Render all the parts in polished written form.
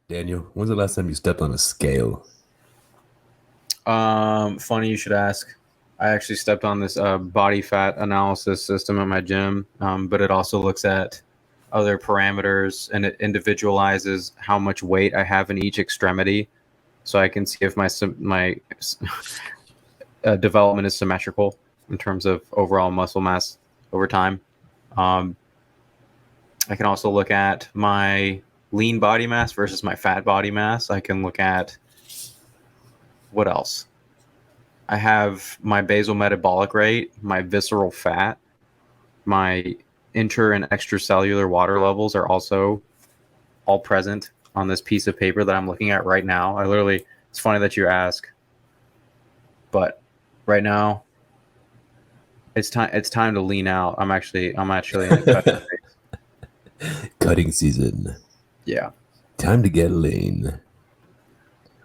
Daniel, when's the last time you stepped on a scale? Funny you should ask. I actually stepped on this body fat analysis system at my gym, but it also looks at other parameters and it individualizes how much weight I have in each extremity, so I can see if my development is symmetrical in terms of overall muscle mass over time. Um, I can also look at my lean body mass versus my fat body mass. I can look at what else? I have my basal metabolic rate, my visceral fat, my inter and extracellular water levels are also all present on this piece of paper that I'm looking at right now. It's funny that you ask, but right now it's time to lean out. I'm actually in a cut phase. Cutting season. Yeah, Time to get lean.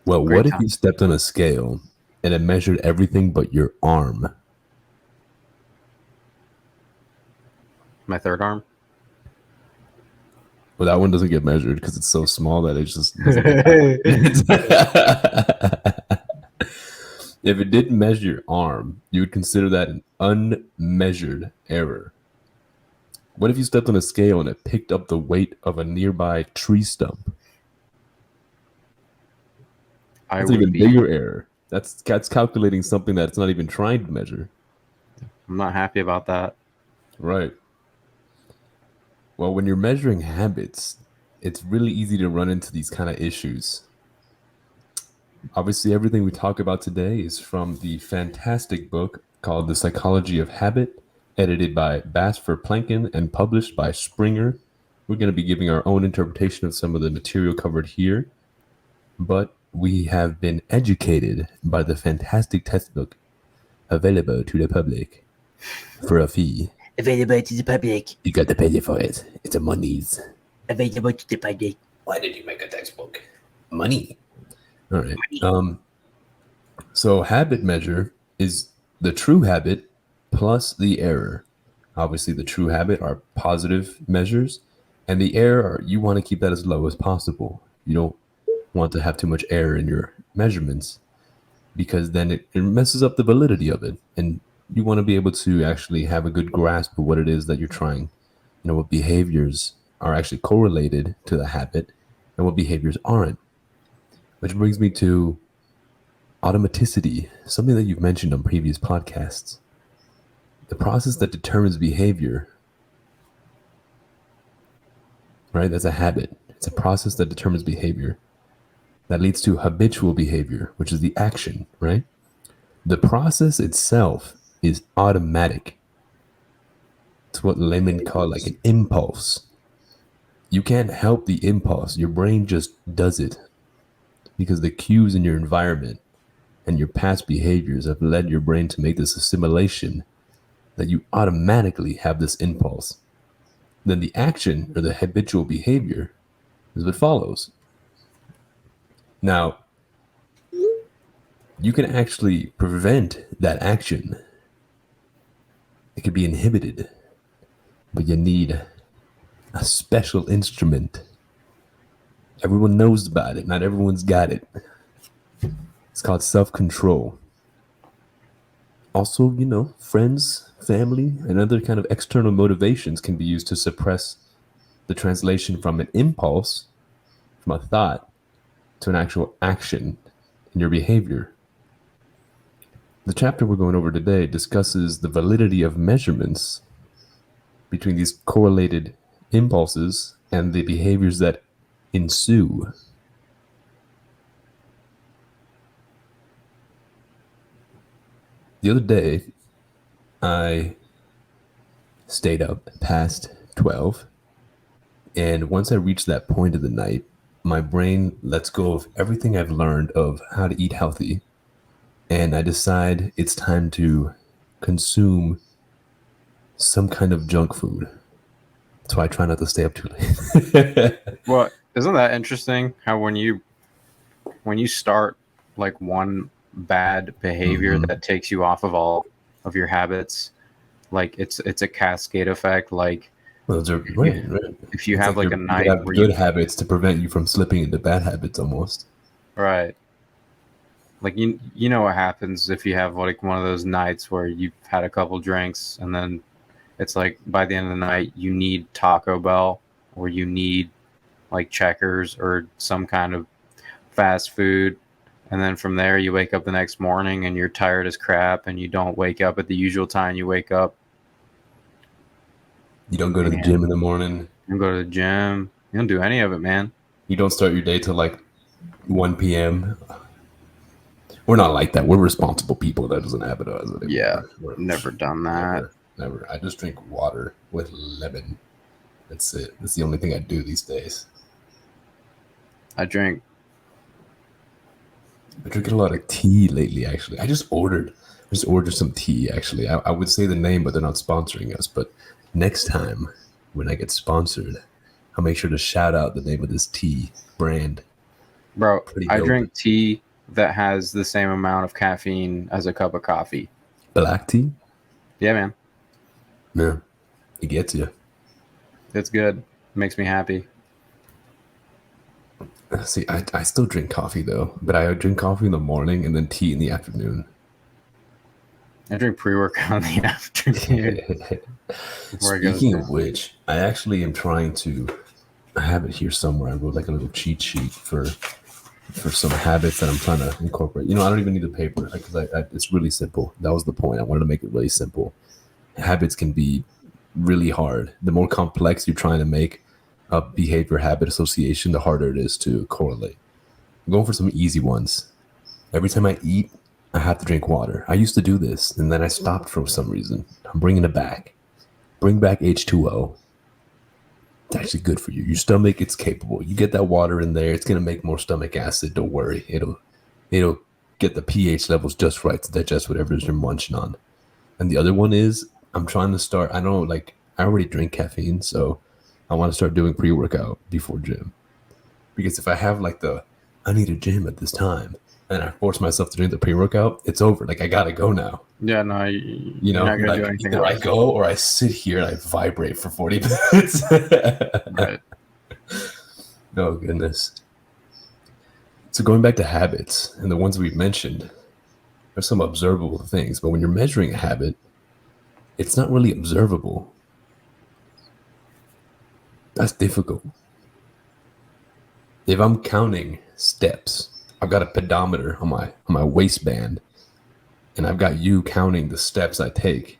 Well, what great if time. you stepped on a scale and it measured everything but your arm? My third arm. Well, that one doesn't get measured because it's so small that it just doesn't get If it didn't measure your arm, you would consider that an unmeasured error. What if you stepped on a scale and it picked up the weight of a nearby tree stump? I That's an would even be. bigger error. That's calculating something that's not even trying to measure. I'm not happy about that. Right. Well, when you're measuring habits, it's really easy to run into these kind of issues. Obviously, everything we talk about today is from the fantastic book called The Psychology of Habit, edited by Bas Verplanken and published by Springer. We're going to be giving our own interpretation of some of the material covered here, but we have been educated by the fantastic textbook available to the public for a fee. Available to the public. You got to pay for it. It's a monies. Available to the public. Why did you make a textbook? Money. All right. So habit measure is the true habit plus the error. Obviously, the true habit are positive measures, and the error, you want to keep that as low as possible. You don't want to have too much error in your measurements because then it messes up the validity of it. And you want to be able to actually have a good grasp of what it is that you're trying, what behaviors are actually correlated to the habit and what behaviors aren't. Which brings me to automaticity, something that you've mentioned on previous podcasts. The process that determines behavior, right? That's a habit. It's a process that determines behavior that leads to habitual behavior, which is the action, right? The process itself is automatic. It's what laymen call like an impulse. You can't help the impulse. Your brain just does it because the cues in your environment and your past behaviors have led your brain to make this assimilation that you automatically have this impulse. Then the action or the habitual behavior is what follows. Now, you can actually prevent that action. It can be inhibited, but you need a special instrument. Everyone knows about it. Not everyone's got it. It's called self-control. Also, friends, family, and other kind of external motivations can be used to suppress the translation from an impulse, from a thought, to an actual action in your behavior. The chapter we're going over today discusses the validity of measurements between these correlated impulses and the behaviors that ensue. The other day, I stayed up past 12, and once I reached that point of the night, my brain lets go of everything I've learned of how to eat healthy, and I decide it's time to consume some kind of junk food. So I try not to stay up too late. Well, isn't that interesting? How when you start like one bad behavior that takes you off of all of your habits, like it's a cascade effect. Like Those are right. If you It's have like a you night have where good habits to prevent you from slipping into bad habits almost. right, like you know what happens if you have like one of those nights where you've had a couple drinks and then it's like by the end of the night you need Taco Bell or you need like Checkers or some kind of fast food, and then from there you wake up the next morning and you're tired as crap and you don't wake up at the usual time you wake up. You don't go to the Man, gym in the morning. you don't go to the gym. You don't do any of it, man. You don't start your day till like 1 p.m. We're not like that. We're responsible people. That doesn't happen to us anymore. Yeah, We're never done that. never. I just drink water with lemon. That's it. That's the only thing I do these days. I drink. I've drinking a lot of tea lately, actually. I just ordered some tea, actually. I would say the name, but they're not sponsoring us. But next time when I get sponsored, I'll make sure to shout out the name of this tea brand. Bro, Pretty I dope. drink tea that has the same amount of caffeine as a cup of coffee. Black tea? Yeah, man. Yeah. It gets you. It's good. It makes me happy. See, I still drink coffee, though. But I drink coffee in the morning and then tea in the afternoon. I drink pre-workout in the afternoon. before I go to Speaking sleep. of which, I actually am trying to. I have it here somewhere. I wrote like a little cheat sheet for some habits that I'm trying to incorporate. You know, I don't even need the paper because it's really simple. That was the point. I wanted to make it really simple. Habits can be really hard. The more complex you're trying to make a behavior habit association, the harder it is to correlate. I'm going for some easy ones. Every time I eat, I have to drink water. I used to do this, and then I stopped for some reason. I'm bringing it back. Bring back H2O. It's actually good for you. Your stomach, it's capable. You get that water in there, it's gonna make more stomach acid. Don't worry. It'll get the pH levels just right to digest whatever it is you're munching on. And the other one is I'm trying to start. I already drink caffeine, so I want to start doing pre-workout before gym. Because if I have I need a gym at this time, and I force myself to drink the pre-workout, it's over. Like I gotta go now. Yeah, no, You know, you're not gonna like do anything either I else. go or I sit here and I vibrate for 40 minutes. Right. Oh goodness. So going back to habits and the ones we've mentioned, there's some observable things, but when you're measuring a habit, it's not really observable. That's difficult. If I'm counting steps, I've got a pedometer on my waistband, and I've got you counting the steps I take.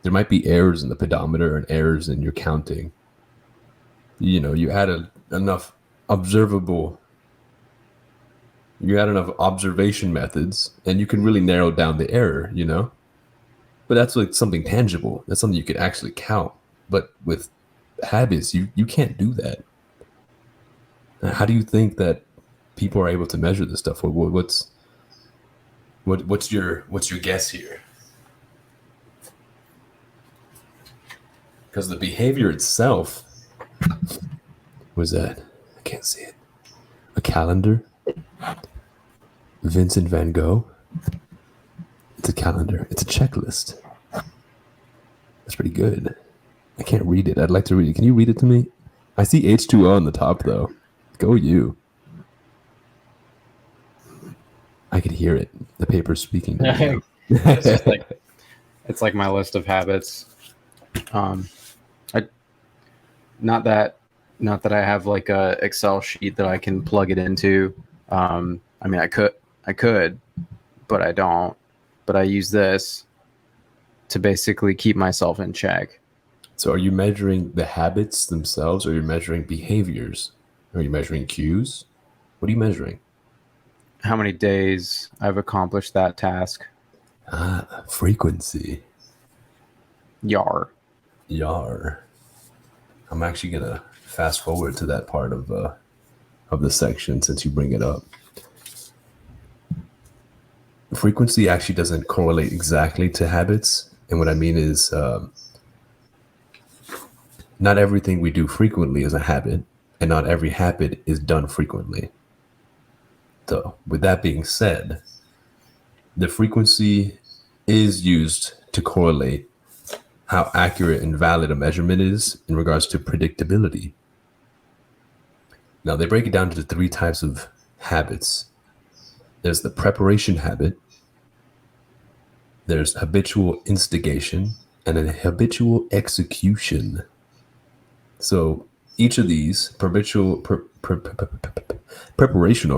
There might be errors in the pedometer and errors in your counting. You know, you add enough observation methods, and you can really narrow down the error, you know? But that's like something tangible. That's something you could actually count. But with habits, you can't do that. How do you think that people are able to measure this stuff? What's your guess here? Because the behavior itself was that I can't see it. A calendar. Vincent Van Gogh. It's a calendar. It's a checklist. That's pretty good. I can't read it. I'd like to read it. Can you read it to me? I see H2O on the top though. Go you. I could hear it. The paper's speaking to me. It's just it's like my list of habits. Not that I have like a Excel sheet that I can plug it into. I mean, I could, but I don't. But I use this to basically keep myself in check. So are you measuring the habits themselves, or are you measuring behaviors? Are you measuring cues? What are you measuring? How many days I've accomplished that task. Frequency. Yar. I'm actually gonna fast forward to that part of the section since you bring it up. Frequency actually doesn't correlate exactly to habits, and what I mean is not everything we do frequently is a habit, and not every habit is done frequently. So with that being said, the frequency is used to correlate how accurate and valid a measurement is in regards to predictability. Now, they break it down into 3 types of habits. There's the preparation habit, there's habitual instigation, and an habitual execution. So each of these, preparational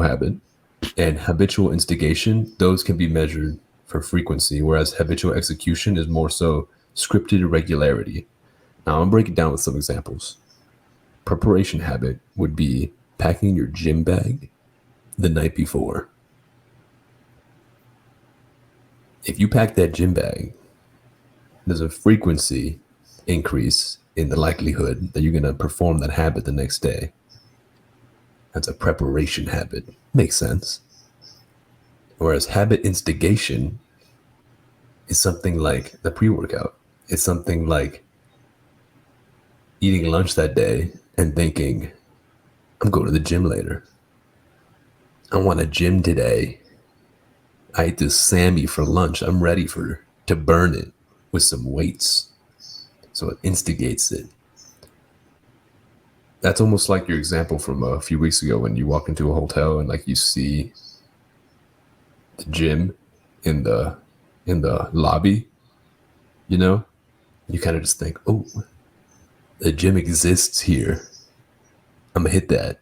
habit and habitual instigation, those can be measured for frequency, whereas habitual execution is more so scripted irregularity. Now, I'll break it down with some examples. Preparation habit would be packing your gym bag the night before. If you pack that gym bag, there's a frequency increase in the likelihood that you're going to perform that habit the next day. That's a preparation habit. Makes sense. Whereas habit instigation is something like the pre-workout. It's something like eating lunch that day and thinking, I'm going to the gym later. I want a gym today. I ate this Sammy for lunch. I'm ready to burn it with some weights. So it instigates it. That's almost like your example from a few weeks ago when you walk into a hotel and like you see the gym in the lobby, you know? You kind of just think, oh, the gym exists here. I'm gonna hit that.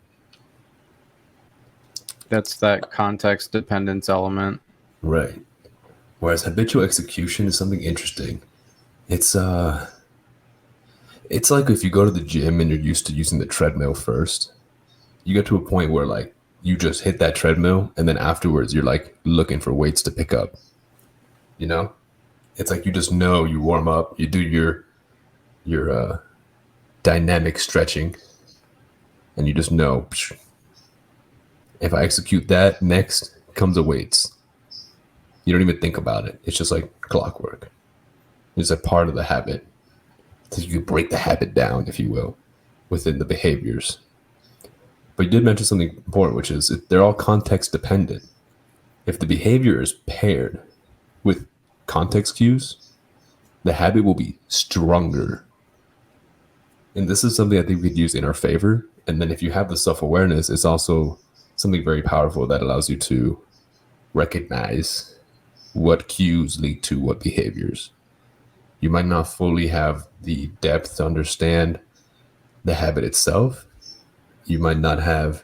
That's that context dependence element. Right. Whereas habitual execution is something interesting. It's like if you go to the gym and you're used to using the treadmill first, you get to a point where like you just hit that treadmill and then afterwards you're like looking for weights to pick up. You know? It's like you just know, you warm up, you do your dynamic stretching, and you just know, if I execute that, next comes the weights. You don't even think about it. It's just like clockwork. It's a part of the habit. So you can break the habit down, if you will, within the behaviors. But you did mention something important, which is they're all context dependent. If the behavior is paired with context cues, the habit will be stronger. And this is something I think we could use in our favor. And then if you have the self-awareness, it's also something very powerful that allows you to recognize what cues lead to what behaviors. You might not fully have the depth to understand the habit itself. You might not have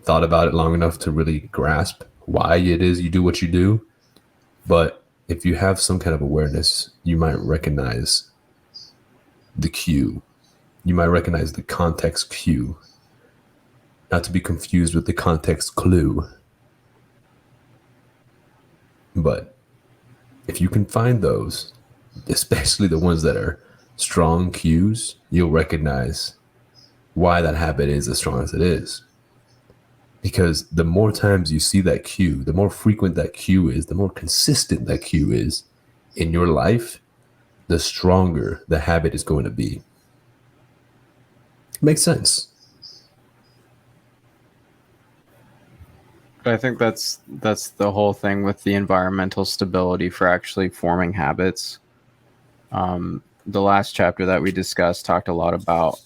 thought about it long enough to really grasp why it is you do what you do. But if you have some kind of awareness, you might recognize the cue. You might recognize the context cue, not to be confused with the context clue. But if you can find those, especially the ones that are strong cues, you'll recognize why that habit is as strong as it is. Because the more times you see that cue, the more frequent that cue is, the more consistent that cue is in your life, the stronger the habit is going to be. Makes sense. I think that's the whole thing with the environmental stability for actually forming habits. The last chapter that we discussed talked a lot about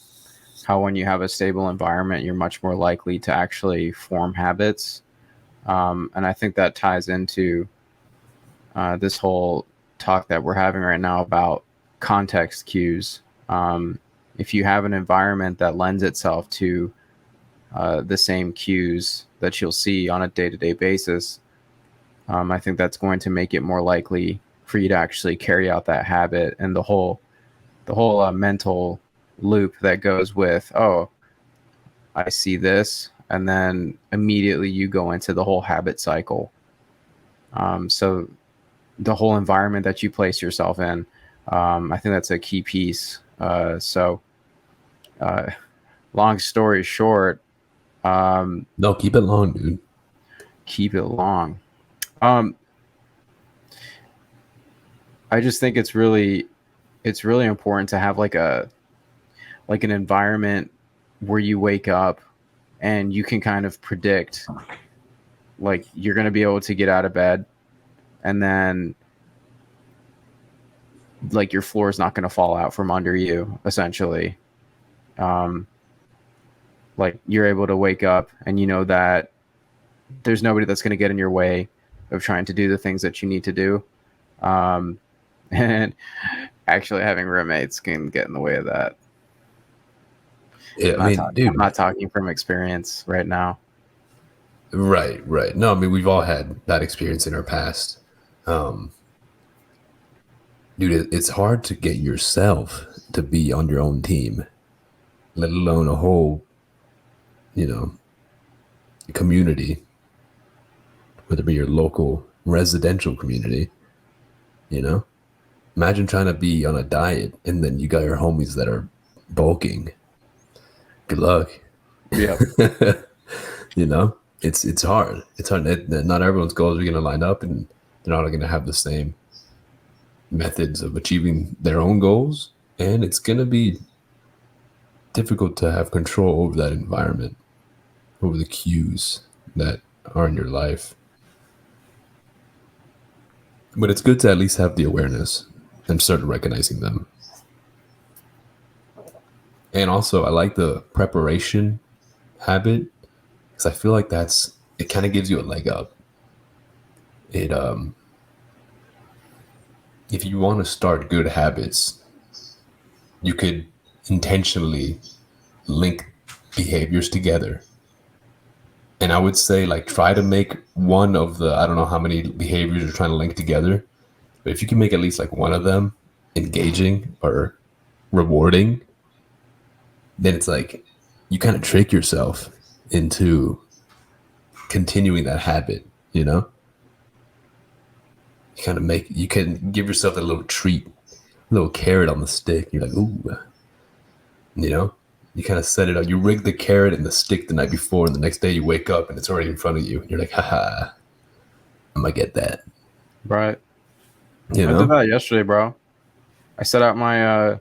how when you have a stable environment, you're much more likely to actually form habits. And I think that ties into this whole talk that we're having right now about context cues. If you have an environment that lends itself to the same cues that you'll see on a day-to-day basis, I think that's going to make it more likely for you to actually carry out that habit, and the whole mental loop that goes with, oh, I see this, and then immediately you go into the whole habit cycle. So the whole environment that you place yourself in, I think that's a key piece. Long story short, No, keep it long, dude. keep it long. I just think it's really important to have like an environment where you wake up and you can kind of predict, like, you're going to be able to get out of bed, and then like your floor is not going to fall out from under you, essentially. Like you're able to wake up and you know that there's nobody that's going to get in your way of trying to do the things that you need to do. And actually having roommates can get in the way of that. Yeah, I mean, dude, I'm not talking from experience right now. right. No, I mean, we've all had that experience in our past. Dude, it's hard to get yourself to be on your own team, let alone a whole, community, whether it be your local residential community, Imagine trying to be on a diet and then you got your homies that are bulking. Good luck. Yeah. It's hard. It's hard. Not everyone's goals are going to line up, and they're not going to have the same methods of achieving their own goals. And it's going to be difficult to have control over that environment, over the cues that are in your life. But it's good to at least have the awareness and start recognizing them. And also, I like the preparation habit because I feel like it kind of gives you a leg up. If you want to start good habits, you could intentionally link behaviors together. And I would say, like, try to make one of the, I don't know how many behaviors you're trying to link together, but if you can make at least like one of them engaging or rewarding, then it's like you kind of trick yourself into continuing that habit, You can give yourself a little treat, a little carrot on the stick. You're like, ooh, you kind of set it up. You rig the carrot and the stick the night before, and the next day you wake up and it's already in front of you. You're like, haha, I'm going to get that. Right. I did that yesterday, bro. I set out my,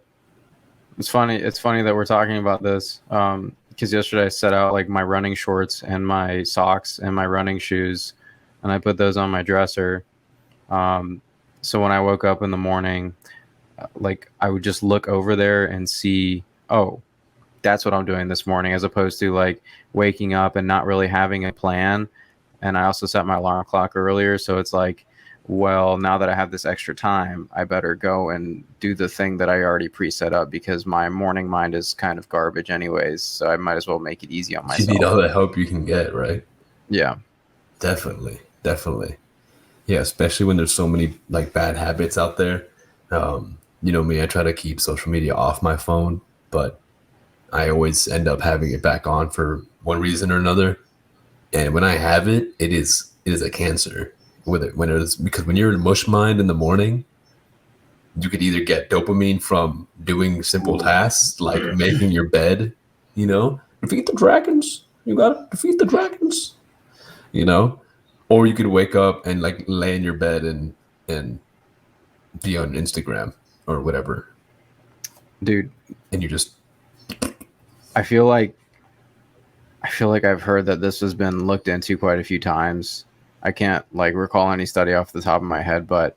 it's funny that we're talking about this. Because yesterday I set out like my running shorts and my socks and my running shoes, and I put those on my dresser. So when I woke up in the morning, like I would just look over there and see, oh, that's what I'm doing this morning, as opposed to like waking up and not really having a plan. And I also set my alarm clock earlier. So it's like, well, now that I have this extra time, I better go and do the thing that I already preset up because my morning mind is kind of garbage anyways. So I might as well make it easy on myself. You need all the help you can get, right? Yeah. Definitely. Yeah, especially when there's so many like bad habits out there. Me, I try to keep social media off my phone, but I always end up having it back on for one reason or another. And when I have it, it is a cancer. Because when you're in mush mind in the morning, you could either get dopamine from doing simple tasks like making your bed, defeat the dragons. You gotta defeat the dragons, or you could wake up and like lay in your bed and be on Instagram or whatever, dude. And you just, I feel like I've heard that this has been looked into quite a few times. I can't like recall any study off the top of my head, but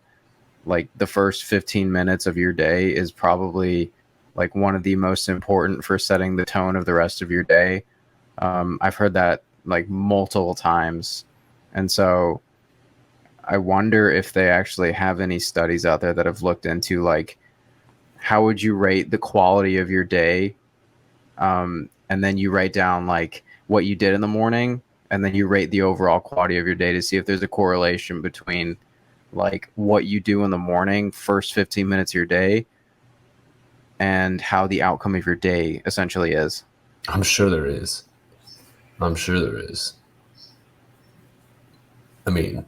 like the first 15 minutes of your day is probably like one of the most important for setting the tone of the rest of your day. I've heard that like multiple times. And so I wonder if they actually have any studies out there that have looked into like, how would you rate the quality of your day? And then you write down like what you did in the morning, and then you rate the overall quality of your day to see if there's a correlation between like what you do in the morning, first 15 minutes of your day, and how the outcome of your day essentially is. I'm sure there is. I mean,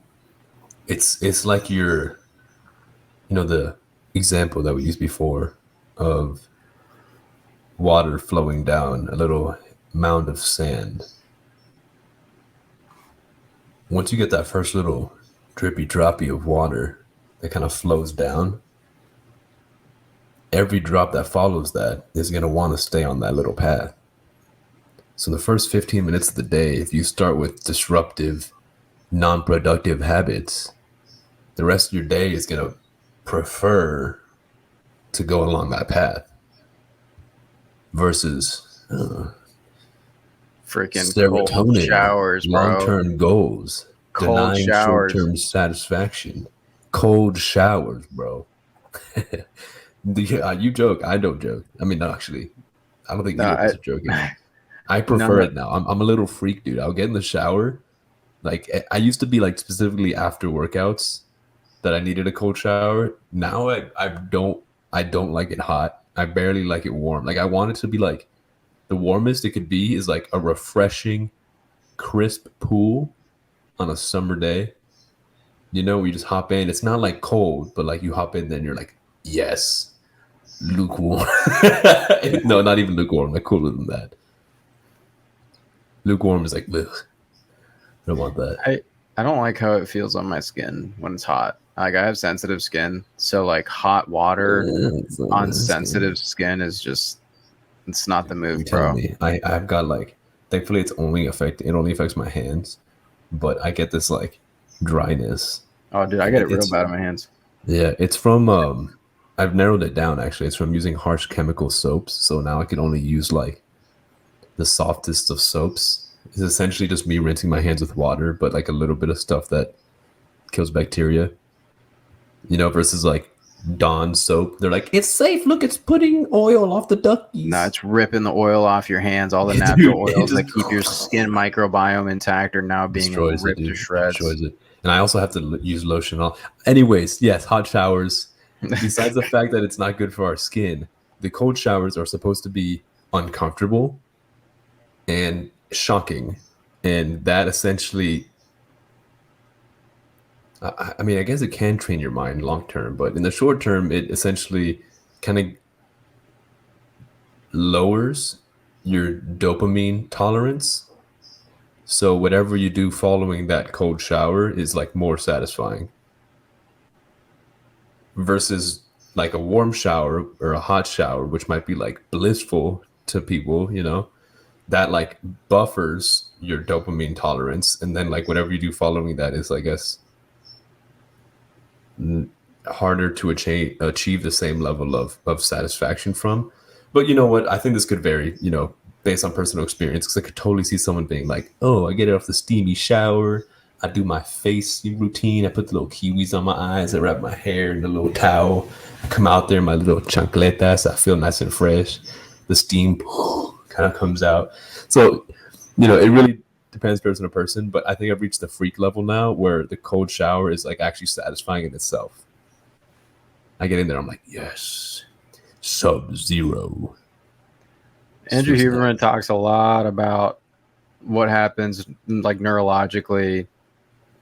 it's like the example that we used before of water flowing down a little mound of sand. Once you get that first little drippy droppy of water that kind of flows down, every drop that follows that is going to want to stay on that little path. So the first 15 minutes of the day, if you start with disruptive, non-productive habits, the rest of your day is going to prefer to go along that path versus Freaking cold serotonin, showers, bro. long-term goals, Cold denying showers. short-term satisfaction, cold showers, bro. You joke, I don't joke. I mean, no, actually, I don't think No, either of us are joking. I No, prefer no. it now. I'm a little freak, dude. I'll get in the shower. Like I used to be like specifically after workouts that I needed a cold shower. Now I don't like it hot. I barely like it warm. Like I want it to be like the warmest it could be is like a refreshing, crisp pool on a summer day. You know, you just hop in. It's not like cold, but like you hop in, then you're like, yes, lukewarm. No, not even lukewarm. Like cooler than that. Lukewarm is like, ugh, I don't want that. I don't like how it feels on my skin when it's hot. Like I have sensitive skin, so like hot water on sensitive skin is just it's not the move, You tell bro. me. I've got like, thankfully it only affects my hands, but I get this like dryness. Oh, dude, I get it real bad on my hands. Yeah, it's from I've narrowed it down actually. It's from using harsh chemical soaps. So now I can only use like the softest of soaps. It's essentially just me rinsing my hands with water, but like a little bit of stuff that kills bacteria. You know, versus like Dawn soap. They're like, it's safe. Look, it's putting oil off the duckies. No, it's ripping the oil off your hands. All the Dude, natural it oils that just- keep your skin microbiome intact are now being destroys ripped it, to dude. shreds. Destroys it. And I also have to use lotion. Anyways, yes, hot showers. Besides the fact that it's not good for our skin, the cold showers are supposed to be uncomfortable and shocking. And that essentially, I mean, I guess it can train your mind long term, but in the short term, it essentially kind of lowers your dopamine tolerance. So whatever you do following that cold shower is like more satisfying versus like a warm shower or a hot shower, which might be like blissful to people, you know, that like buffers your dopamine tolerance. And then like whatever you do following that is, I guess, harder to achieve the same level of satisfaction from. But you know what? I think this could vary, you know, based on personal experience. Because I could totally see someone being like, "Oh, I get it off the steamy shower. I do my face routine. I put the little kiwis on my eyes. I wrap my hair in a little towel. I come out there in my little chancletas. I feel nice and fresh. The steam kind of comes out." So, you know, it really depends person to person. But I think I've reached the freak level now where the cold shower is like actually satisfying in itself. I get in there, I'm like, yes, Sub-Zero. Andrew Huberman talks a lot about what happens like neurologically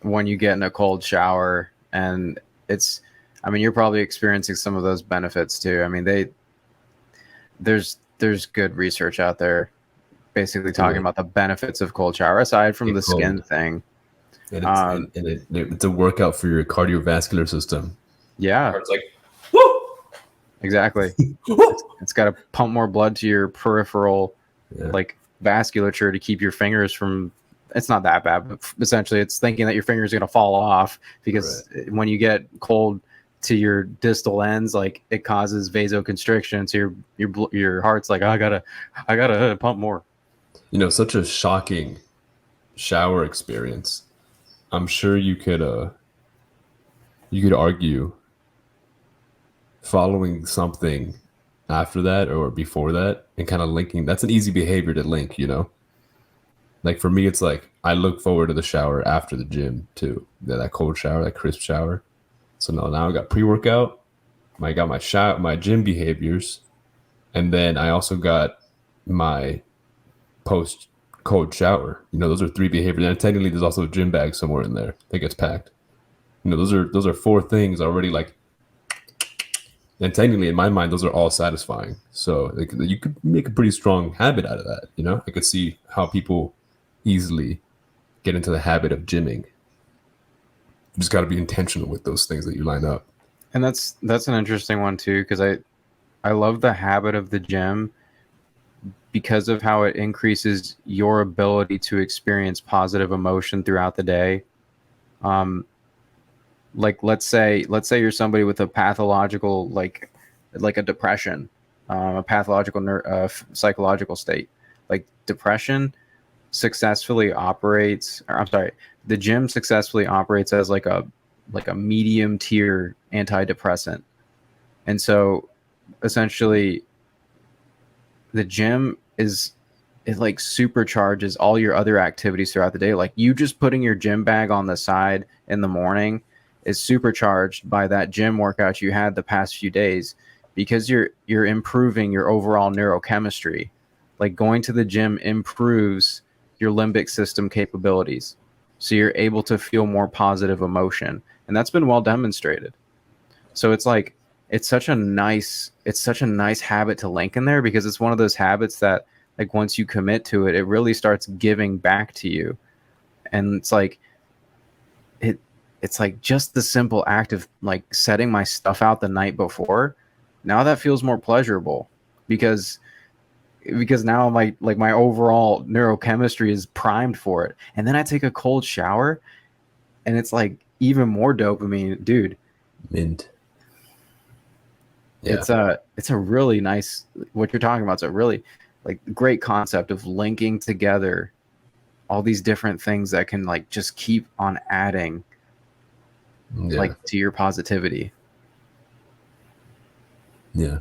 when you get in a cold shower, and it's, I mean, you're probably experiencing some of those benefits too. I mean, there's good research out there basically talking about the benefits of cold shower aside from the skin thing. And it's a workout for your cardiovascular system. Yeah, It's like, woo! exactly. It's got to pump more blood to your peripheral like vasculature to keep your fingers from, it's not that bad, but essentially it's thinking that your fingers are going to fall off because when you get cold to your distal ends, like it causes vasoconstriction, so your heart's like, oh, I gotta pump more. You know, such a shocking shower experience. I'm sure you could argue following something after that or before that and kind of linking. That's an easy behavior to link, you know. Like for me, it's like I look forward to the shower after the gym too. That cold shower, that crisp shower. So now I got pre-workout, I got my gym behaviors, and then I also got my post cold shower. You know, those are 3 behaviors. And technically there's also a gym bag somewhere in there that gets packed. You know, those are 4 things already, like, and technically in my mind those are all satisfying. So like, you could make a pretty strong habit out of that, you know. I could see how people easily get into the habit of gymming. You just got to be intentional with those things that you line up. And that's an interesting one too, because I love the habit of the gym because of how it increases your ability to experience positive emotion throughout the day. Like let's say you're somebody with a pathological like like a depression, a pathological psychological state. Like depression successfully operates, or I'm sorry, the gym successfully operates as like a medium tier antidepressant. And so essentially the gym it like supercharges all your other activities throughout the day. Like you just putting your gym bag on the side in the morning is supercharged by that gym workout you had the past few days, because you're improving your overall neurochemistry. Like going to the gym improves your limbic system capabilities. So you're able to feel more positive emotion. And that's been well demonstrated. So it's like it's such a nice habit to link in there, because it's one of those habits that like once you commit to it, it really starts giving back to you. And it's like just the simple act of like setting my stuff out the night before. Now that feels more pleasurable, because now my overall neurochemistry is primed for it. And then I take a cold shower and it's like even more dopamine, dude. Mint. Yeah. It's a really nice, what you're talking about. It's a really like great concept of linking together all these different things that can like just keep on adding like to your positivity. Yeah.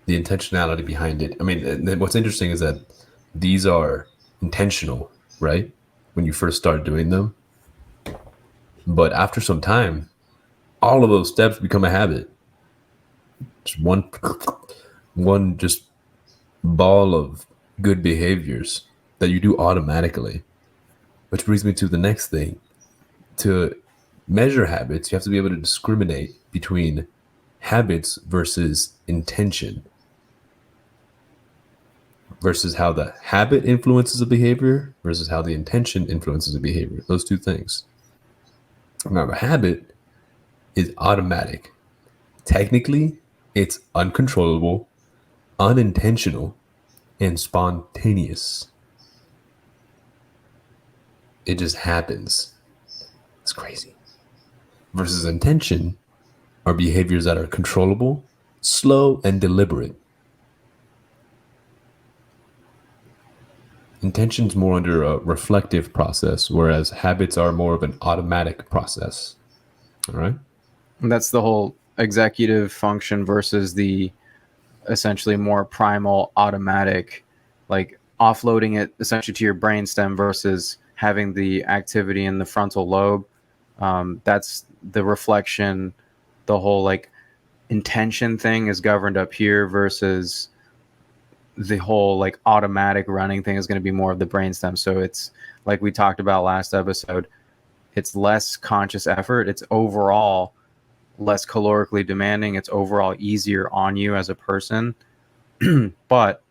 The intentionality behind it. I mean, what's interesting is that these are intentional, right? When you first start doing them. But after some time, all of those steps become a habit. Just one just ball of good behaviors that you do automatically. Which brings me to the next thing. To measure habits, you have to be able to discriminate between habits versus intention, versus how the habit influences a behavior versus how the intention influences a behavior. Those two things. Now, a habit is automatic. Technically, it's uncontrollable, unintentional, and spontaneous. It just happens. It's crazy. Versus intention are behaviors that are controllable, slow, and deliberate. Intention's more under a reflective process, whereas habits are more of an automatic process. All right? And that's the whole executive function versus the essentially more primal automatic, like offloading it essentially to your brainstem versus having the activity in the frontal lobe. That's the reflection. The whole like intention thing is governed up here versus the whole like automatic running thing is going to be more of the brainstem. So it's like we talked about last episode, it's less conscious effort. It's overall less calorically demanding. It's overall easier on you as a person. but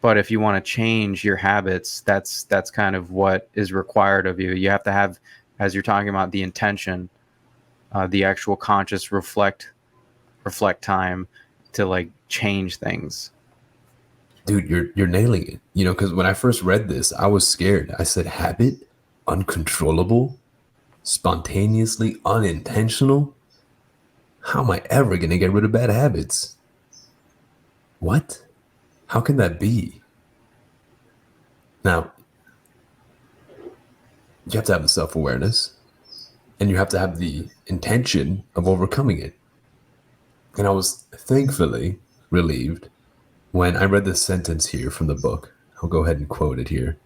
if you want to change your habits, that's kind of what is required of you. You have to have, as you're talking about, the intention, the actual conscious reflect time to like change things. Dude, you're nailing it. You know, because when I first read this, I was scared. I said, habit, uncontrollable, spontaneously unintentional. How am I ever going to get rid of bad habits? What? How can that be? Now, you have to have the self-awareness, and you have to have the intention of overcoming it. And I was thankfully relieved when I read this sentence here from the book. I'll go ahead and quote it here.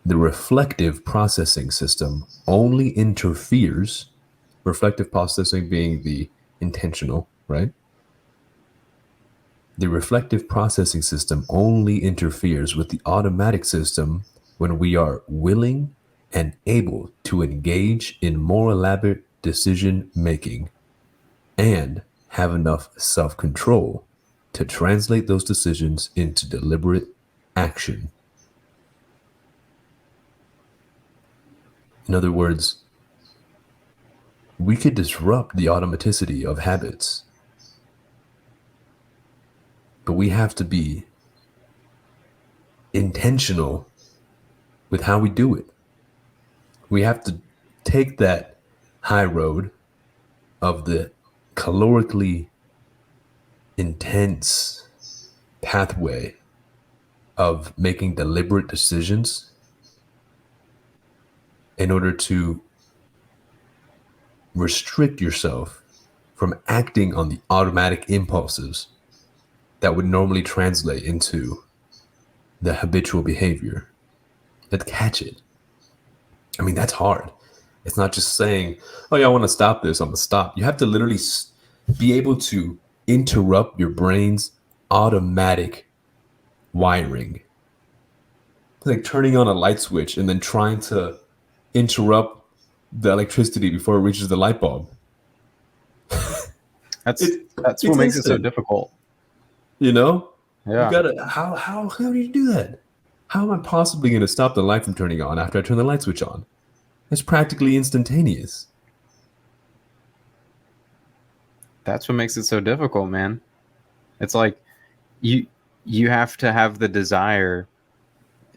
The reflective processing system only interferes, reflective processing being the intentional, right? The reflective processing system only interferes with the automatic system when we are willing and able to engage in more elaborate decision making and have enough self-control to translate those decisions into deliberate action. In other words, we could disrupt the automaticity of habits, but we have to be intentional with how we do it. We have to take that high road of the calorically intense pathway of making deliberate decisions in order to restrict yourself from acting on the automatic impulses that would normally translate into the habitual behavior. That catch it. I mean, that's hard. It's not just saying, oh, yeah, I want to stop this. I'm going to stop. You have to literally be able to interrupt your brain's automatic wiring. It's like turning on a light switch and then trying to interrupt the electricity before it reaches the light bulb. That's It's what makes it so instant. difficult. You know? Yeah. You gotta how do you do that? How am I possibly gonna stop the light from turning on after I turn the light switch on? It's practically instantaneous. That's what makes it so difficult, man. It's like you have to have the desire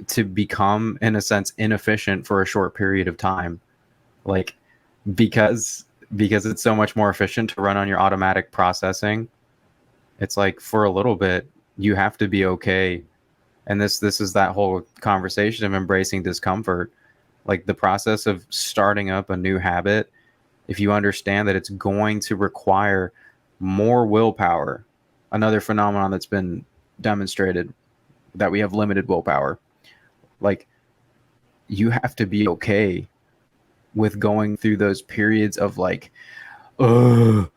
to become, in a sense, inefficient for a short period of time, like because it's so much more efficient to run on your automatic processing. It's like for a little bit you have to be okay, and this is that whole conversation of embracing discomfort. Like the process of starting up a new habit, if you understand that it's going to require more willpower, another phenomenon that's been demonstrated, that we have limited willpower. Like you have to be okay with going through those periods of like, oh,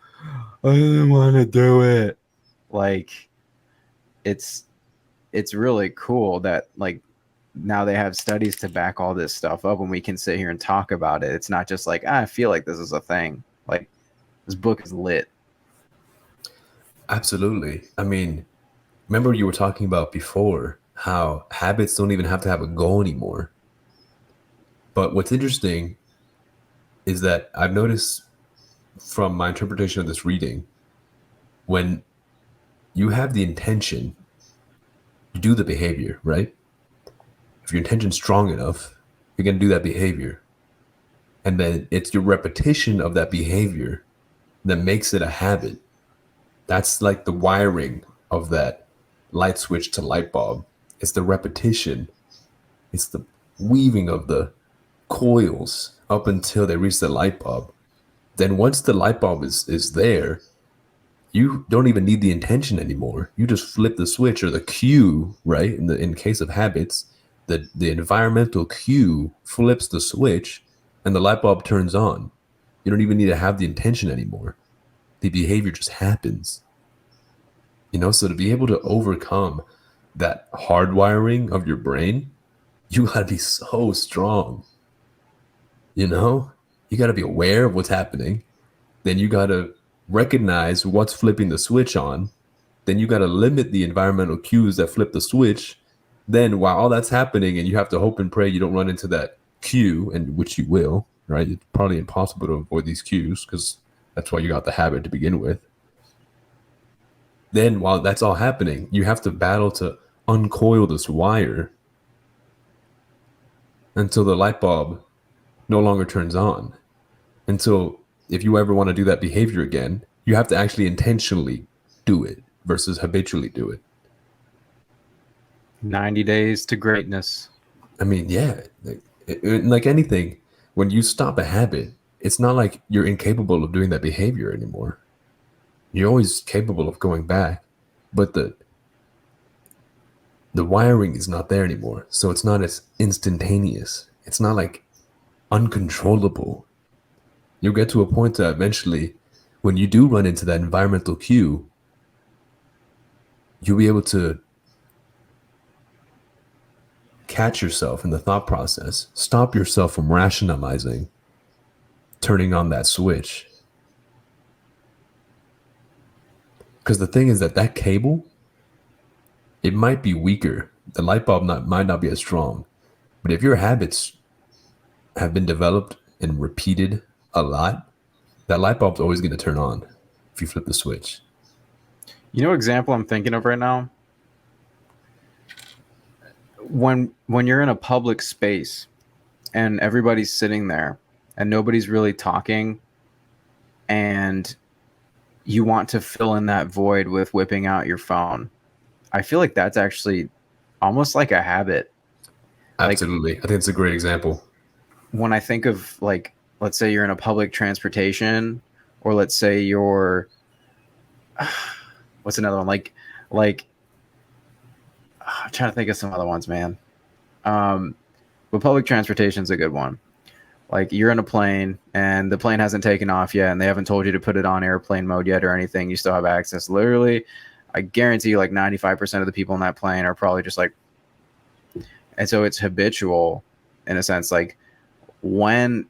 I didn't want to do it. Like it's really cool that like now they have studies to back all this stuff up and we can sit here and talk about it. It's not just like, I feel like this is a thing. Like this book is lit. Absolutely. I mean, remember you were talking about before how habits don't even have to have a goal anymore. But what's interesting is that I've noticed from my interpretation of this reading, when you have the intention, you do the behavior, right? If your intention's strong enough, you're going to do that behavior. And then it's your repetition of that behavior that makes it a habit. That's like the wiring of that light switch to light bulb. It's the repetition. It's the weaving of the coils up until they reach the light bulb. Then once the light bulb is there, you don't even need the intention anymore. You just flip the switch or the cue, right? In case of habits, the environmental cue flips the switch and the light bulb turns on. You don't even need to have the intention anymore. The behavior just happens. You know, so to be able to overcome that hardwiring of your brain, you gotta be so strong. You know, you gotta be aware of what's happening. Then you gotta recognize what's flipping the switch on. Then you gotta limit the environmental cues that flip the switch. Then while all that's happening and you have to hope and pray you don't run into that cue, and which you will, right? It's probably impossible to avoid these cues because that's why you got the habit to begin with. Then while that's all happening, you have to battle to uncoil this wire until the light bulb no longer turns on. Until if you ever want to do that behavior again, you have to actually intentionally do it versus habitually do it. 90 days to greatness. I mean, yeah, like anything, when you stop a habit, it's not like you're incapable of doing that behavior anymore. You're always capable of going back, but the wiring is not there anymore. So it's not as instantaneous. It's not like uncontrollable. You'll get to a point that eventually, when you do run into that environmental cue, you'll be able to catch yourself in the thought process, stop yourself from rationalizing, turning on that switch. Because the thing is that cable, it might be weaker. The light bulb might not be as strong. But if your habits have been developed and repeated a lot, that light bulb's always going to turn on if you flip the switch. You know what example I'm thinking of right now? When you're in a public space and everybody's sitting there and nobody's really talking, and you want to fill in that void with whipping out your phone. I feel like that's actually almost like a habit. Like Absolutely. I think it's a great example. when I think of like, let's say you're in a public transportation, or let's say you're, what's another one? Like I'm trying to think of some other ones, man. But public transportation is a good one. Like you're in a plane and the plane hasn't taken off yet, and they haven't told you to put it on airplane mode yet or anything. You still have access. Literally, I guarantee you, like 95% of the people in that plane are probably just like, and so it's habitual in a sense. Like when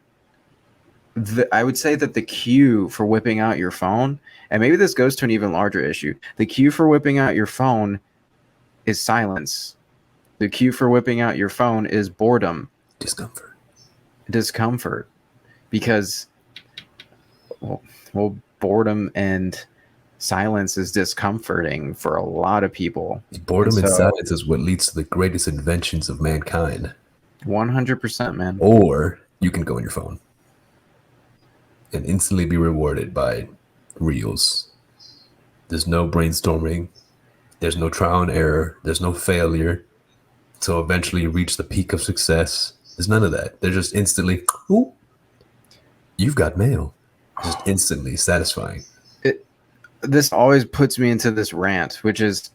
I would say that the cue for whipping out your phone, and maybe this goes to an even larger issue, the cue for whipping out your phone is silence. The cue for whipping out your phone is boredom, discomfort, because well, boredom and silence is discomforting for a lot of people. Boredom and silence is what leads to the greatest inventions of mankind. 100%, man. Or you can go on your phone and instantly be rewarded by reels. There's no brainstorming. There's no trial and error. There's no failure. So eventually you reach the peak of success. There's none of that. They're just instantly, ooh, you've got mail. Just instantly satisfying. This always puts me into this rant, which is,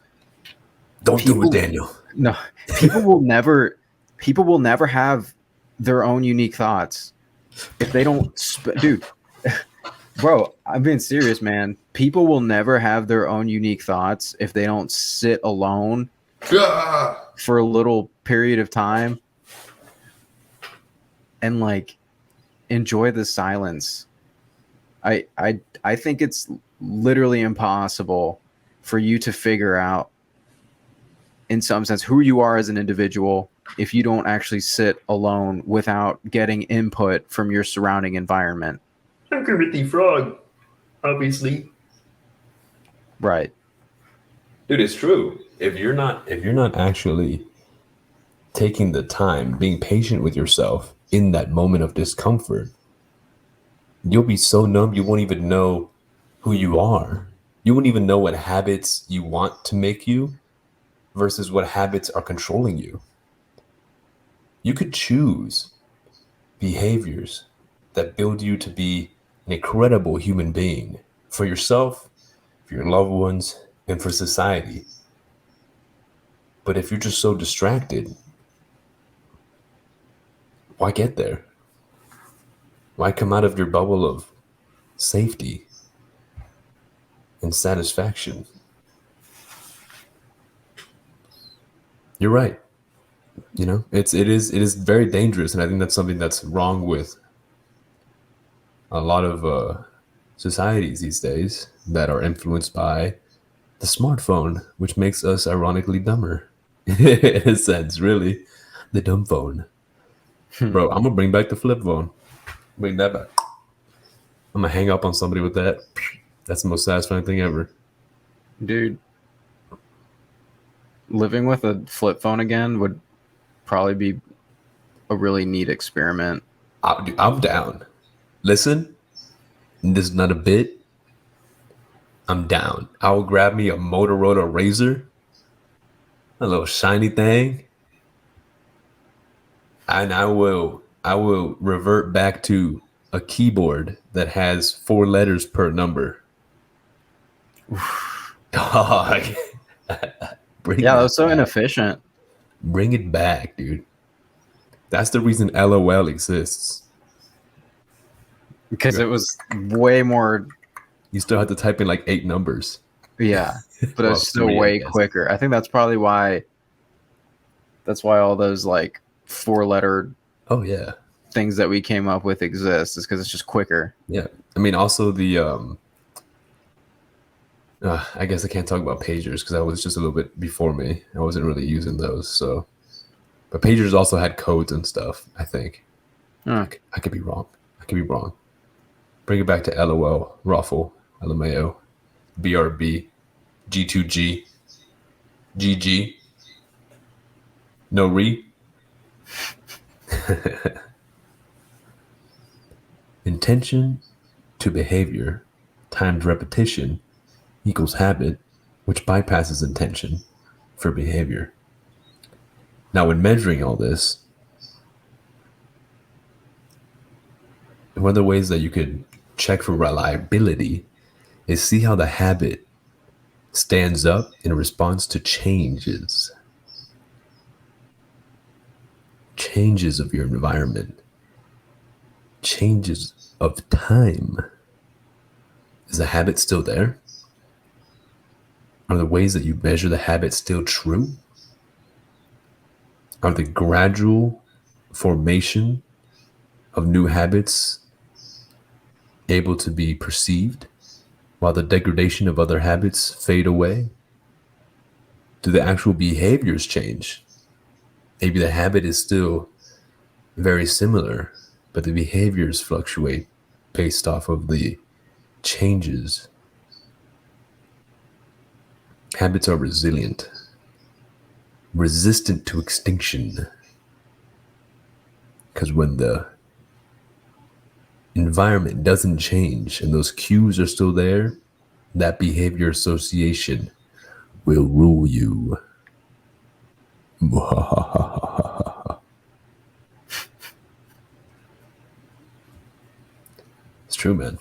don't do it, Daniel. No, people will never have their own unique thoughts if they don't. Dude, bro, I'm being serious, man. People will never have their own unique thoughts if they don't sit alone for a little period of time and like enjoy the silence. I think it's literally impossible for you to figure out, in some sense, who you are as an individual if you don't actually sit alone without getting input from your surrounding environment. I'm Kermit the Frog, obviously. Right. Dude, it's true. If you're not actually taking the time, being patient with yourself in that moment of discomfort, you'll be so numb you won't even know who you are. You won't even know what habits you want to make you versus what habits are controlling you. You could choose behaviors that build you to be an incredible human being for yourself, for your loved ones, and for society. But if you're just so distracted, why get there? Why come out of your bubble of safety and satisfaction? You're right. You know, it is very dangerous, and I think that's something that's wrong with a lot of societies these days that are influenced by the smartphone, which makes us ironically dumber in a sense. Really, the dumb phone, bro. I'm gonna bring back the flip phone. Bring that back. I'm gonna hang up on somebody with that. That's the most satisfying thing ever, dude. Living with a flip phone again would probably be a really neat experiment. I'm down. Listen, this is not a bit. I'm down. I will grab me a Motorola Razor, a little shiny thing, and I will revert back to a keyboard that has 4 letters per number. Dog. That was so inefficient. Bring it back, dude. That's the reason LOL exists. Because it was way more. You still have to type in like 8 numbers. Yeah, but it's still way quicker. I think that's probably why. That's why all those like 4-letter. Oh yeah. Things that we came up with exist, is because it's just quicker. Yeah, I mean, also the I guess I can't talk about pagers because I was just a little bit before me. I wasn't really using those, so. But pagers also had codes and stuff, I think. I could be wrong. Bring it back to LOL, Ruffle, LMAO, BRB, G2G, GG, no re. Intention to behavior times repetition equals habit, which bypasses intention for behavior. Now, when measuring all this, one of the ways that you could check for reliability is see how the habit stands up in response to changes of your environment, changes of time. Is the habit still there? Are the ways that you measure the habit still true? Are the gradual formation of new habits able to be perceived while the degradation of other habits fade away? Do the actual behaviors change? Maybe the habit is still very similar, but the behaviors fluctuate based off of the changes. Habits are resilient, resistant to extinction. Because when the environment doesn't change and those cues are still there, that behavior association will rule you. It's true, man.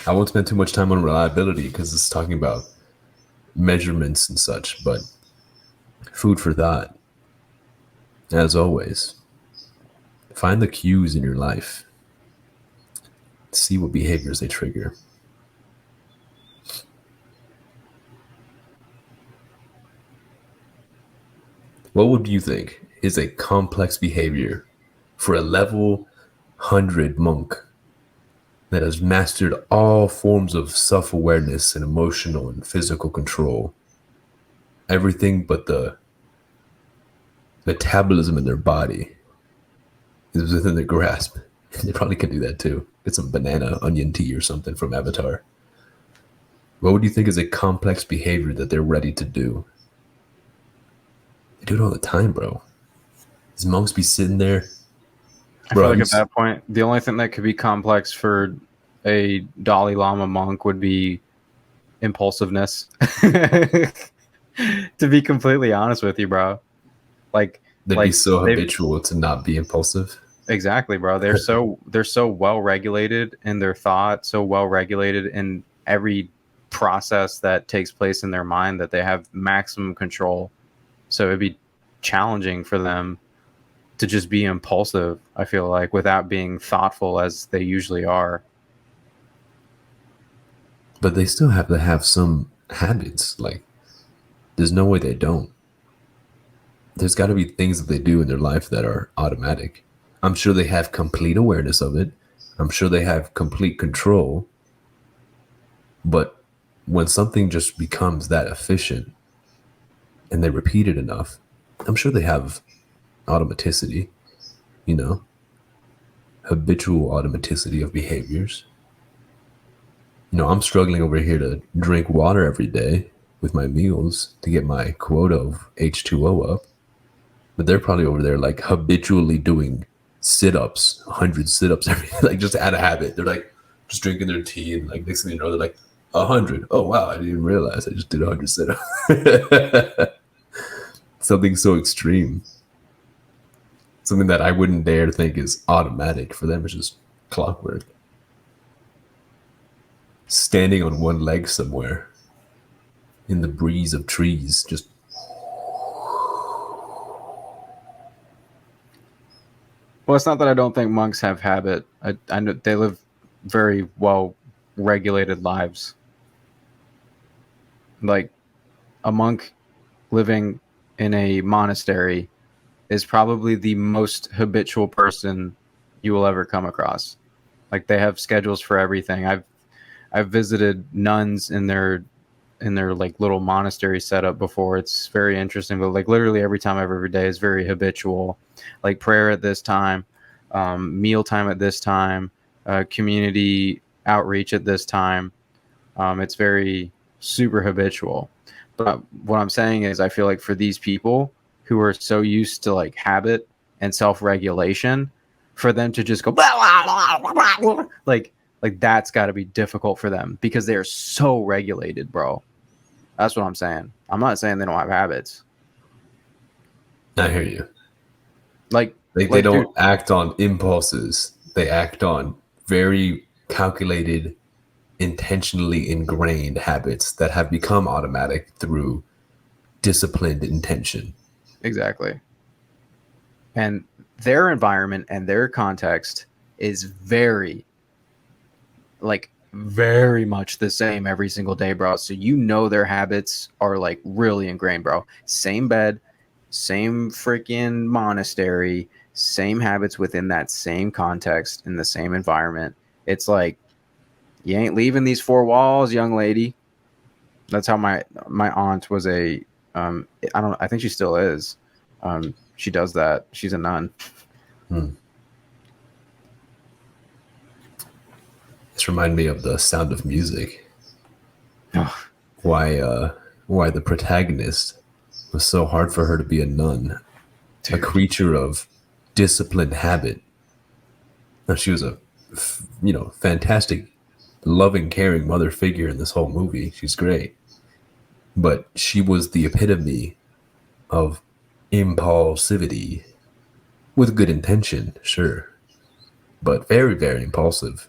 I won't spend too much time on reliability because it's talking about measurements and such, but food for thought. As always, find the cues in your life. See what behaviors they trigger. What would you think is a complex behavior for a level 100 monk that has mastered all forms of self-awareness and emotional and physical control? Everything but the metabolism in their body is within their grasp. They probably could do that too. Get some banana onion tea or something from Avatar. What would you think is a complex behavior that they're ready to do? They do it all the time, bro. These monks be sitting there. I feel like at that point, the only thing that could be complex for a Dalai Lama monk would be impulsiveness. To be completely honest with you, bro. Like they'd be so habitual to not be impulsive. Exactly, bro. They're so well regulated in their thought, so well regulated in every process that takes place in their mind that they have maximum control. So it'd be challenging for them to just be impulsive, I feel like, without being thoughtful as they usually are. But they still have to have some habits. Like, there's no way they don't. There's got to be things that they do in their life that are automatic. I'm sure they have complete awareness of it. I'm sure they have complete control. But when something just becomes that efficient and they repeat it enough, I'm sure they have automaticity, habitual automaticity of behaviors. I'm struggling over here to drink water every day with my meals to get my quota of H2O up. But they're probably over there like habitually doing sit-ups, 100 sit-ups every day, like just out of habit. They're like just drinking their tea and like next thing you know, they're like 100. Oh wow, I didn't even realize I just did 100 sit-ups. Something so extreme. Something that I wouldn't dare to think is automatic. For them, it's just clockwork. Standing on one leg somewhere in the breeze of trees, just Well, it's not that I don't think monks have habit. I know they live very well regulated lives. Like a monk living in a monastery is probably the most habitual person you will ever come across. Like they have schedules for everything. I've visited nuns in their like little monastery setup before. It's very interesting, but like literally every time every day is very habitual. Like prayer at this time, meal time at this time, community outreach at this time. It's very super habitual. But what I'm saying is I feel like for these people who are so used to like habit and self-regulation, for them to just go like Like that's got to be difficult for them because they're so regulated, bro. That's what I'm saying. I'm not saying they don't have habits. I hear you. Like They don't dude, act on impulses. They act on very calculated, intentionally ingrained habits that have become automatic through disciplined intention. exactly. And their environment and their context is very much the same every single day, bro. So you know their habits are like really ingrained, bro. Same bed, same freaking monastery, same habits within that same context in the same environment. It's like you ain't leaving these four walls, young lady. That's how my aunt was a I think she still is. She does that. She's a nun. This reminded me of The Sound of Music. Ugh. Why the protagonist was so hard for her to be a nun, a creature of disciplined habit. Now, she was a fantastic, loving, caring mother figure in this whole movie. She's great, but she was the epitome of impulsivity with good intention, sure, but very, very impulsive.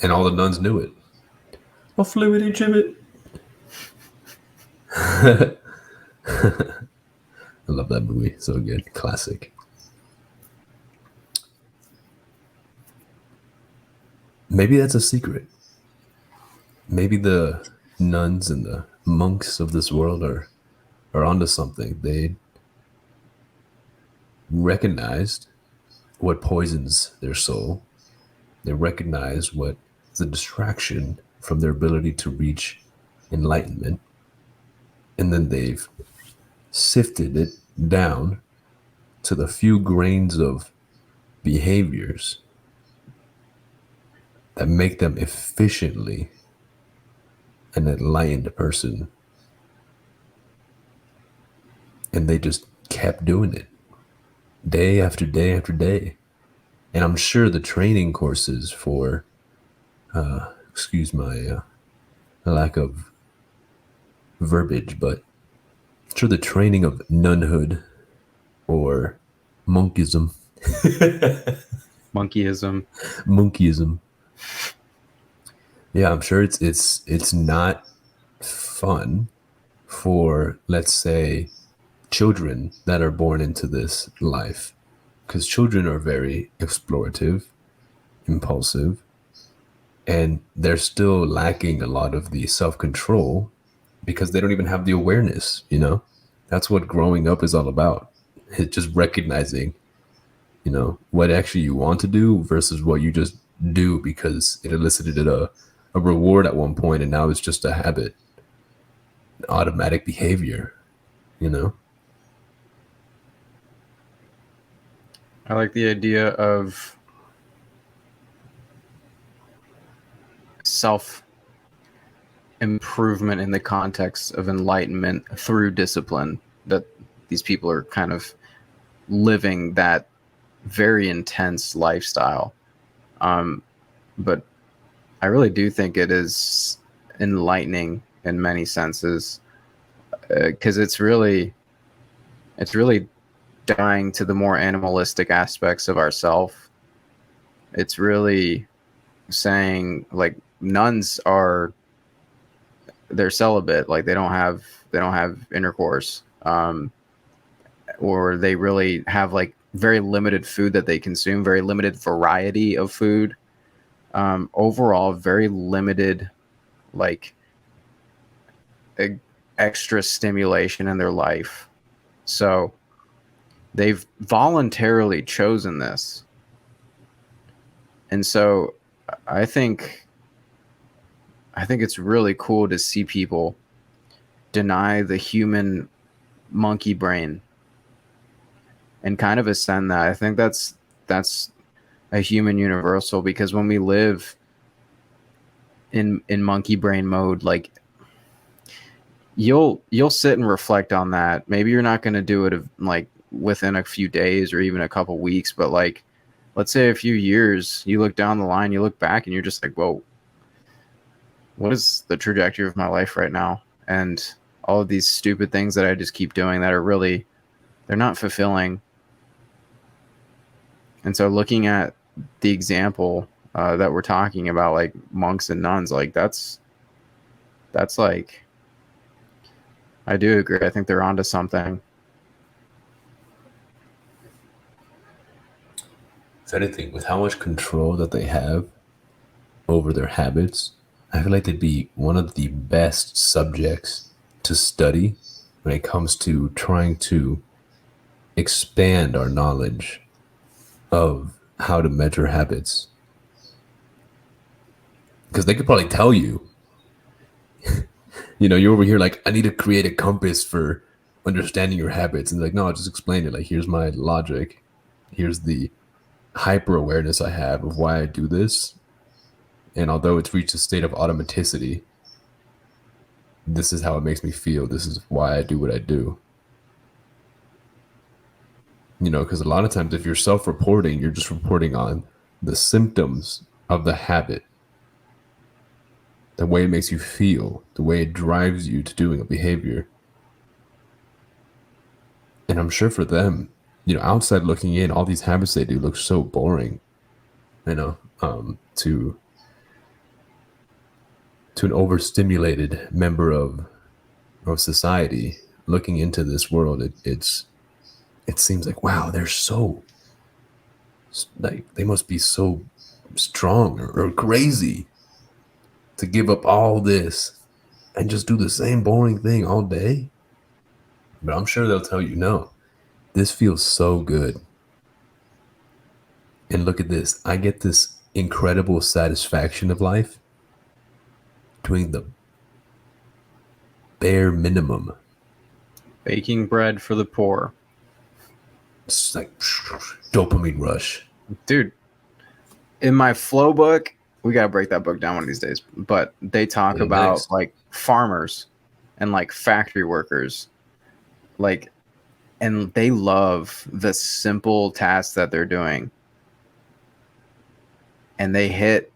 And all the nuns knew it. A fluid gibbet. I love that movie. So good. Classic. Maybe that's a secret. Maybe the nuns and the monks of this world are onto something. They recognized what poisons their soul. They recognize what is a distraction from their ability to reach enlightenment. And then they've sifted it down to the few grains of behaviors that make them efficiently an enlightened person. And they just kept doing it day after day after day. And I'm sure the training courses for, excuse my lack of verbiage, but I'm sure the training of nunhood or monkism, Monkeyism. Yeah, I'm sure it's not fun for, let's say, children that are born into this life, because children are very explorative, impulsive, and they're still lacking a lot of the self-control because they don't even have the awareness. That's what growing up is all about. It's just recognizing what actually you want to do versus what you just do because it elicited a reward at one point, and now it's just a habit, automatic behavior. I like the idea of self improvement in the context of enlightenment through discipline, that these people are kind of living that very intense lifestyle. But I really do think it is enlightening in many senses, because it's really dying to the more animalistic aspects of ourself. It's really saying like nuns they're celibate, like they don't have intercourse, or they really have like very limited food that they consume, very limited variety of food, overall very limited like extra stimulation in their life. So they've voluntarily chosen this. And so I think it's really cool to see people deny the human monkey brain and kind of ascend that. I think that's a human universal, because when we live in monkey brain mode, like you'll sit and reflect on that. Maybe you're not going to do it like within a few days or even a couple weeks, but like let's say a few years, you look down the line, you look back, and you're just like, whoa, what is the trajectory of my life right now? And all of these stupid things that I just keep doing that are really, they're not fulfilling. And so looking at the example that we're talking about, like monks and nuns, like that's like, I do agree. I think they're onto something. If anything, with how much control that they have over their habits, I feel like they'd be one of the best subjects to study when it comes to trying to expand our knowledge of how to measure habits. Because they could probably tell you, you're over here like, I need to create a compass for understanding your habits. And they're like, no, I'll just explain it. Like, here's my logic. Here's the hyper awareness I have of why I do this. And although it's reached a state of automaticity, this is how it makes me feel. This is why I do what I do. Because a lot of times if you're self-reporting, you're just reporting on the symptoms of the habit, the way it makes you feel, the way it drives you to doing a behavior. And I'm sure for them, outside looking in, all these habits they do look so boring, to an overstimulated member of society looking into this world. It seems like, wow, they're so, like, they must be so strong or crazy to give up all this and just do the same boring thing all day. But I'm sure they'll tell you, no, this feels so good. And look at this. I get this incredible satisfaction of life doing the bare minimum. Baking bread for the poor. It's like dopamine rush. Dude, in my flow book, we got to break that book down one of these days, but they talk about nice. like farmers and like factory workers, like, and they love the simple tasks that they're doing. And they hit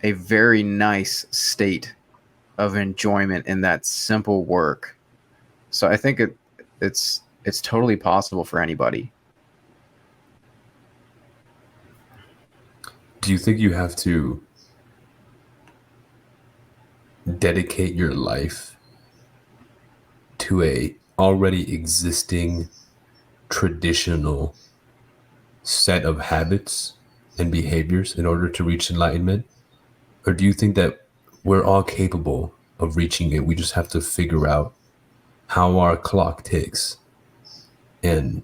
a very nice state of enjoyment in that simple work. So I think it's totally possible for anybody. Do you think you have to dedicate your life to a already existing traditional set of habits and behaviors in order to reach enlightenment? Or do you think that we're all capable of reaching it? We just have to figure out how our clock ticks and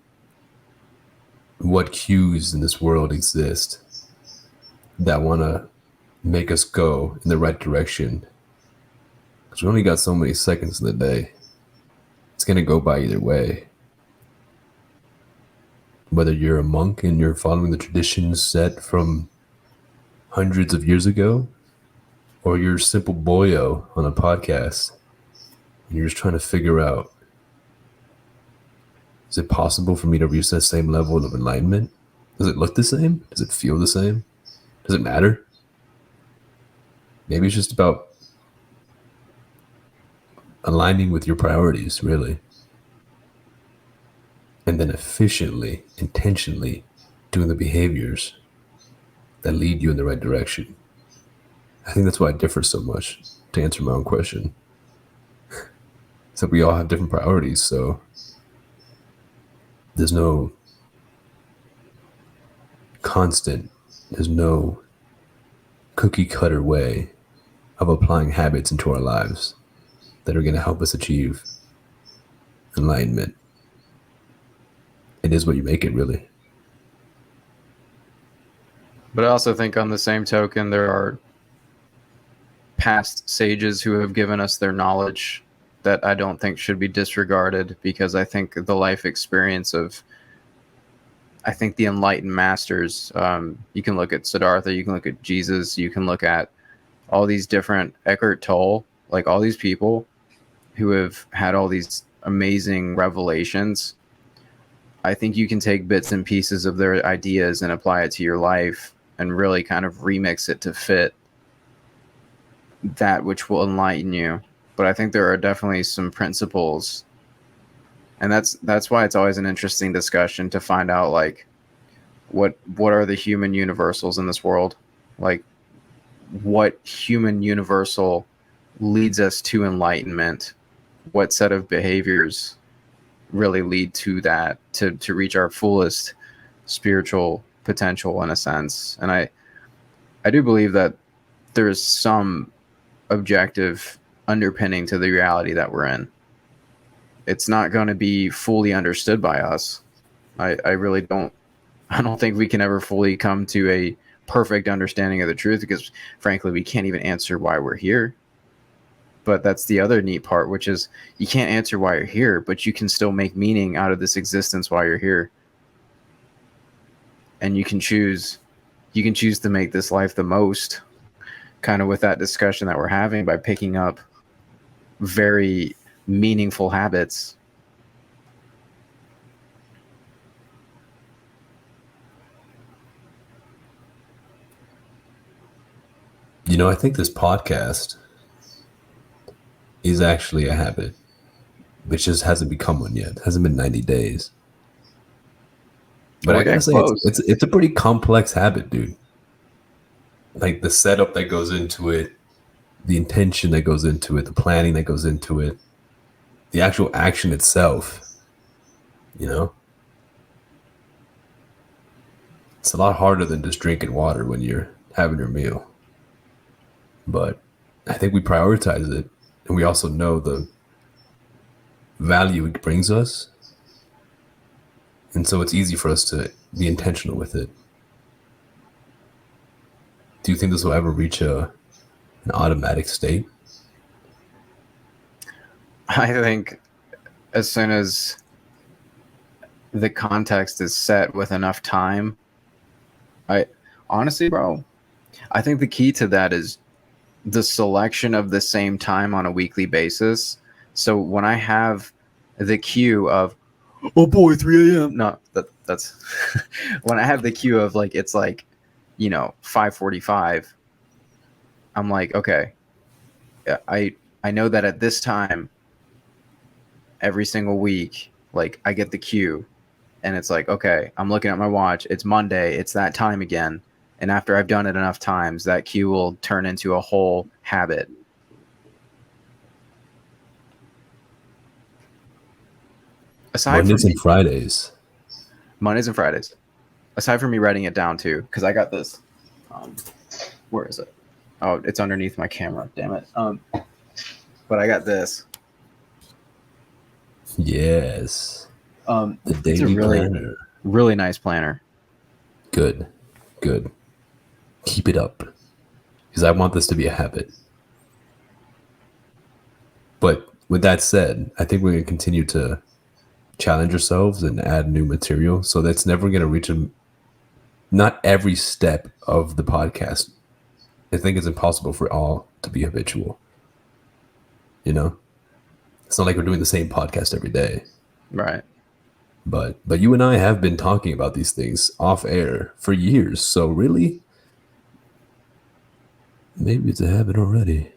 what cues in this world exist that want to make us go in the right direction. Because we only got so many seconds in the day. It's going to go by either way. Whether you're a monk and you're following the traditions set from hundreds of years ago, or you're a simple boyo on a podcast, and you're just trying to figure out, is it possible for me to reach that same level of enlightenment? Does it look the same? Does it feel the same? Does it matter? Maybe it's just about aligning with your priorities, really. And then efficiently, intentionally doing the behaviors that lead you in the right direction. I think that's why it differs so much, to answer my own question. So we all have different priorities, so there's no constant, there's no cookie cutter way of applying habits into our lives that are going to help us achieve enlightenment. It is what you make it, really. But I also think on the same token, there are past sages who have given us their knowledge that I don't think should be disregarded, because I think the life experience of, I think the enlightened masters, you can look at Siddhartha, you can look at Jesus, you can look at all these different, Eckhart Tolle, like all these people who have had all these amazing revelations. I think you can take bits and pieces of their ideas and apply it to your life and really kind of remix it to fit that which will enlighten you. But I think there are definitely some principles, and that's why it's always an interesting discussion to find out like what are the human universals in this world, like what human universal leads us to enlightenment, what set of behaviors really lead to that, to reach our fullest spiritual potential in a sense. And I do believe that there is some objective underpinning to the reality that we're in. It's not going to be fully understood by us. I really don't. I don't think we can ever fully come to a perfect understanding of the truth because, frankly, we can't even answer why we're here. But that's the other neat part, which is you can't answer why you're here, but you can still make meaning out of this existence while you're here. And you can choose to make this life the most, kind of with that discussion that we're having, by picking up very meaningful habits. You know, I think this podcast is actually a habit, which just hasn't become one yet. It hasn't been 90 days. But I gotta say, it's a pretty complex habit, dude. Like the setup that goes into it, the intention that goes into it, the planning that goes into it, the actual action itself, you know? It's a lot harder than just drinking water when you're having your meal. But I think we prioritize it, and we also know the value it brings us. And so it's easy for us to be intentional with it. Do you think this will ever reach an automatic state? I think as soon as the context is set with enough time, honestly, bro, I think the key to that is the selection of the same time on a weekly basis. So when I have the cue of, oh boy, 3 a.m. No, that's when I have the cue of like, it's like, 5:45. I'm like, okay, I know that at this time, every single week, like I get the cue, and it's like, okay, I'm looking at my watch. It's Monday. It's that time again. And after I've done it enough times, that cue will turn into a whole habit. Mondays and Fridays. Mondays and Fridays. Aside from me writing it down too, because I got this. Where is it? Oh, it's underneath my camera. Damn it. But I got this. Yes. The it's a daily planner. Really nice planner. Good. Keep it up, because I want this to be a habit. But with that said, I think we're going to continue to challenge ourselves and add new material, so that's never going to reach not every step of the podcast. I think it's impossible for all to be habitual. You know, it's not like we're doing the same podcast every day, right? But you and I have been talking about these things off air for years, so really, maybe it's a habit already.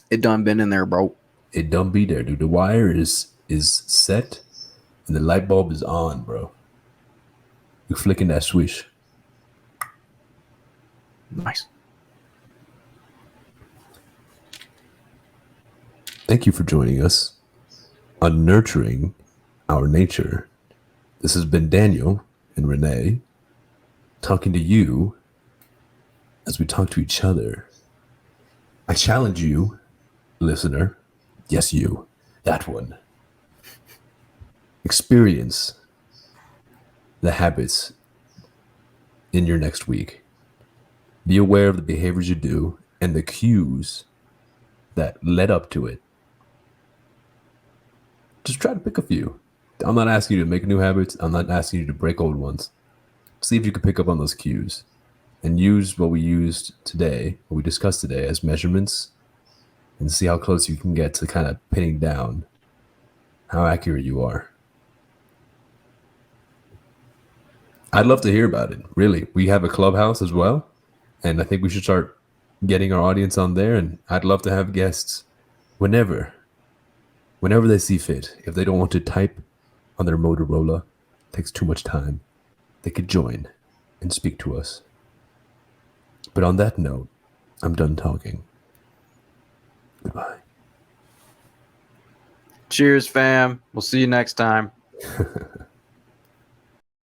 It done been in there, bro. It done be there, dude. The wire is set and the light bulb is on, bro. You're flicking that switch. Nice. Thank you for joining us on Nurturing Our Nature. This has been Daniel and Renee talking to you as we talk to each other. I challenge you, listener, yes, you, that one, experience the habits in your next week. Be aware of the behaviors you do and the cues that led up to it. Just try to pick a few. I'm not asking you to make new habits. I'm not asking you to break old ones. See if you can pick up on those cues and use what we used today, what we discussed today, as measurements, and see how close you can get to kind of pinning down how accurate you are. I'd love to hear about it. Really, we have a clubhouse as well, and I think we should start getting our audience on there. And I'd love to have guests whenever they see fit. If they don't want to type on their Motorola, it takes too much time, they could join and speak to us. But on that note, I'm done talking. Goodbye. Cheers, fam. We'll see you next time.